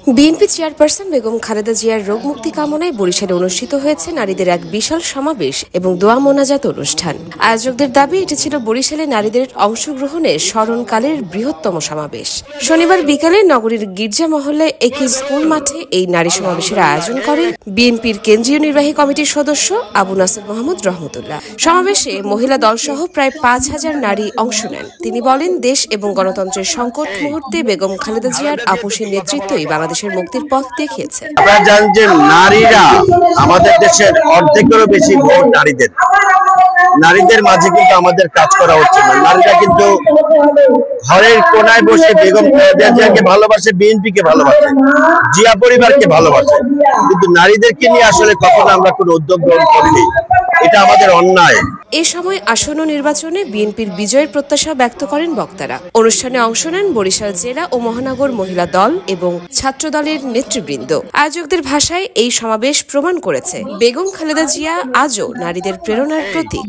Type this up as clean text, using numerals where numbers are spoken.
BNP chairperson Begum Khaleda জিয়ার রোগ মুক্তি কামনায় বরিশালে অনুষ্ঠিত হয়েছে নারীদের এক বিশাল সমাবেশ এবং দোয়া মোনাজাত অনুষ্ঠান। আয়োজকদের দাবি এটি ছিল বরিশালে নারীদের অংশগ্রহণের স্মরণকালের বৃহত্তম সমাবেশ। শনিবার বিকালে নগরীর গির্জা মহল্লায় একই স্কুল মাঠে এই নারী সমাবেশের আয়োজন করেন বিএনপির কেন্দ্রীয় নির্বাহী কমিটির সদস্য আবু নাসের মাহমুদ রহমতুল্লাহ। সমাবেশে মহিলা দলসহ প্রায় ৫,০০০ নারী অংশ নেন। তিনি বলেন, দেশ এবং গণতন্ত্রের সংকট মুহূর্তে বেগম খালেদা জিয়ার আপোষের নেতৃত্বই বাংলাদেশের মুক্তির পথ দেখিয়েছে। আপনারা জানেন যে নারীরা আমাদের দেশের অর্ধেকেরও বেশি ভোট নারীদের মাঝে কিন্তু আমাদের কাজ করা হচ্ছে না। নারীরা কিন্তু ঘরের কোনায় বসে বেগম খালেদা জিয়াকে ভালোবাসে, বিএনপিকে ভালোবাসে, জিয়া পরিবারকে ভালোবাসে, কিন্তু নারীদেরকে নিয়ে আসলে কখনো আমরা কোনো উদ্যোগ গ্রহণ করিনি। এটা আমাদের অন্যায়। এ সময় আসন্ন নির্বাচনে বিএনপির বিজয়ের প্রত্যাশা ব্যক্ত করেন বক্তারা। অনুষ্ঠানে অংশ নেন বরিশাল জেলা ও মহানগর মহিলা দল এবং ছাত্র দলের নেতৃবৃন্দ। আয়োজকদের ভাষায় এই সমাবেশ প্রমাণ করেছে বেগম খালেদা জিয়া আজও নারীদের প্রেরণার প্রতীক।